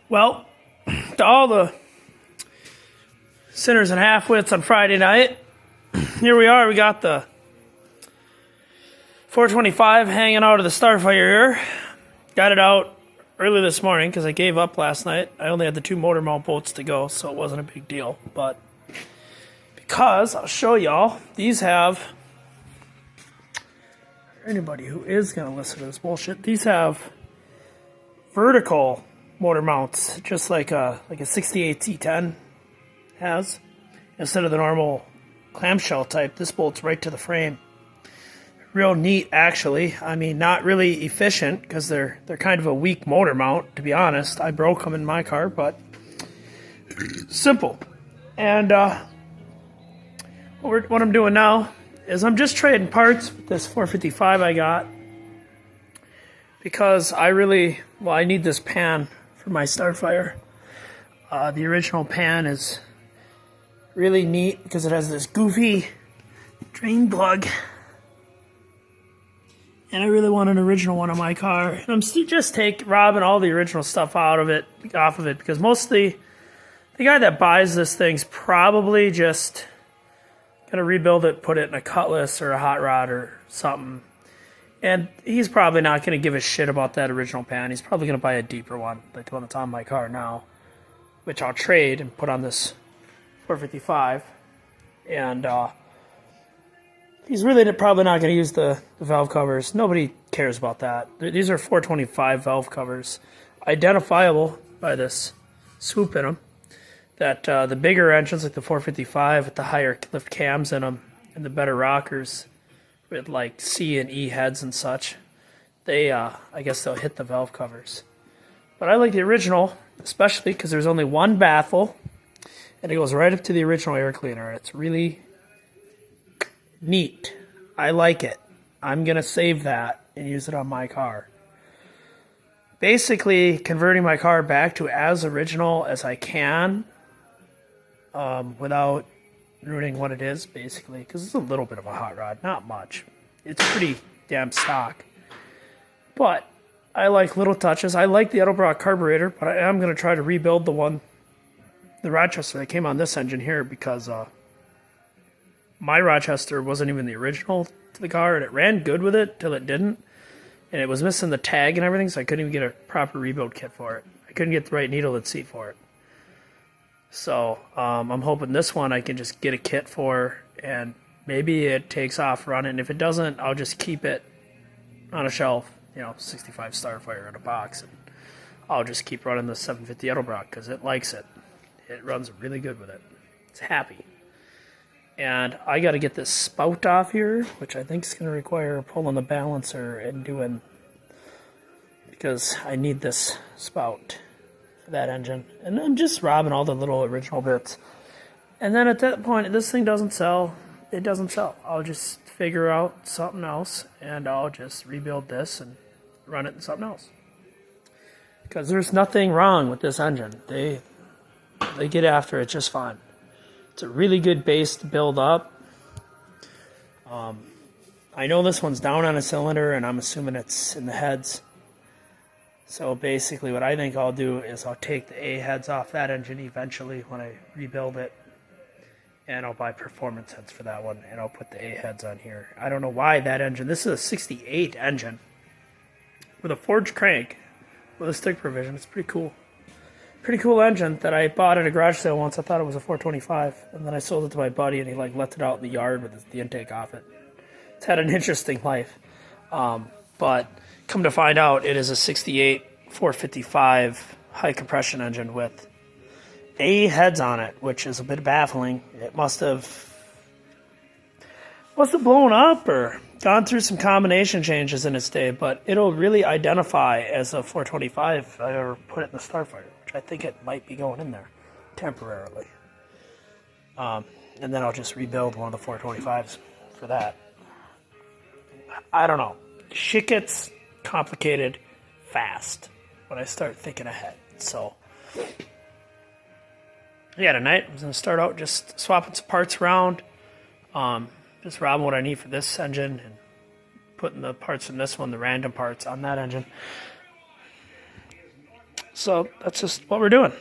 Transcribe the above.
Well, to all the sinners and half-wits on Friday night, here we are. We got the 425 hanging out of the Starfire here. Got it out early this morning because I gave up last night. I only had the 2 motor mount bolts to go, so it wasn't a big deal. But because, I'll show y'all, these have, for anybody who is going to listen to this bullshit, these have vertical motor mounts, just like a 68 T10 has. Instead of the normal clamshell type, this bolts right to the frame. Real neat, actually. I mean, not really efficient because they're kind of a weak motor mount, to be honest. I broke them in my car, but simple. And what I'm doing now is I'm just trading parts with this 455 I got because I need this pan for my Starfire. The original pan is really neat because it has this goofy drain plug. And I really want an original one on my car. And I'm just robbing all the original stuff off of it, because mostly the guy that buys this thing's probably just gonna rebuild it, put it in a Cutlass or a Hot Rod or something. And he's probably not gonna give a shit about that original pan. He's probably gonna buy a deeper one, like the one that's on my car now, which I'll trade and put on this 455. And he's really probably not going to use the valve covers. Nobody cares about that. These are 425 valve covers, identifiable by this swoop in them. That the bigger engines, like the 455 with the higher lift cams in them and the better rockers with like C and E heads and such, they I guess they'll hit the valve covers. But I like the original, especially because there's only one baffle, and it goes right up to the original air cleaner. It's really neat. I like it. I'm going to save that and use it on my car. Basically, converting my car back to as original as I can without ruining what it is, basically, because it's a little bit of a hot rod, not much. It's pretty damn stock. But I like little touches. I like the Edelbrock carburetor, but I am going to try to rebuild the Rochester that came on this engine here, because my Rochester wasn't even the original to the car, and it ran good with it till it didn't, and it was missing the tag and everything, so I couldn't even get a proper rebuild kit for it. I couldn't get the right needle and seat for it. So I'm hoping this one I can just get a kit for, and maybe it takes off running. If it doesn't, I'll just keep it on a shelf, 65 Starfire in a box, and I'll just keep running the 750 Edelbrock because it likes it. It runs really good with it. It's happy. And I got to get this spout off here, which I think is going to require pulling the balancer and doing, because I need this spout for that engine. And I'm just robbing all the little original bits. And then at that point, if this thing doesn't sell, it doesn't sell. I'll just figure out something else, and I'll just rebuild this and run it in something else. Because there's nothing wrong with this engine. They get after it just fine. It's a really good base to build up. I know this one's down on a cylinder, and I'm assuming it's in the heads. So basically what I think I'll do is I'll take the A heads off that engine eventually when I rebuild it. And I'll buy performance heads for that one, and I'll put the A heads on here. I don't know why that engine. This is a 68 engine with a forged crank with a stick provision. It's pretty cool. Pretty cool engine that I bought at a garage sale once. I thought it was a 425, and then I sold it to my buddy, and he left it out in the yard with the intake off it. It's had an interesting life, but come to find out, it is a 68 455 high compression engine with A heads on it, which is a bit baffling. It must have blown up or gone through some combination changes in its day, but it'll really identify as a 425 if I ever put it in the Starfire. I think it might be going in there temporarily. And then I'll just rebuild one of the 425s for that. I don't know. Shit gets complicated fast when I start thinking ahead. So, yeah, tonight I'm going to start out just swapping some parts around. Just robbing what I need for this engine and putting the parts from this one, the random parts, on that engine. So that's just what we're doing.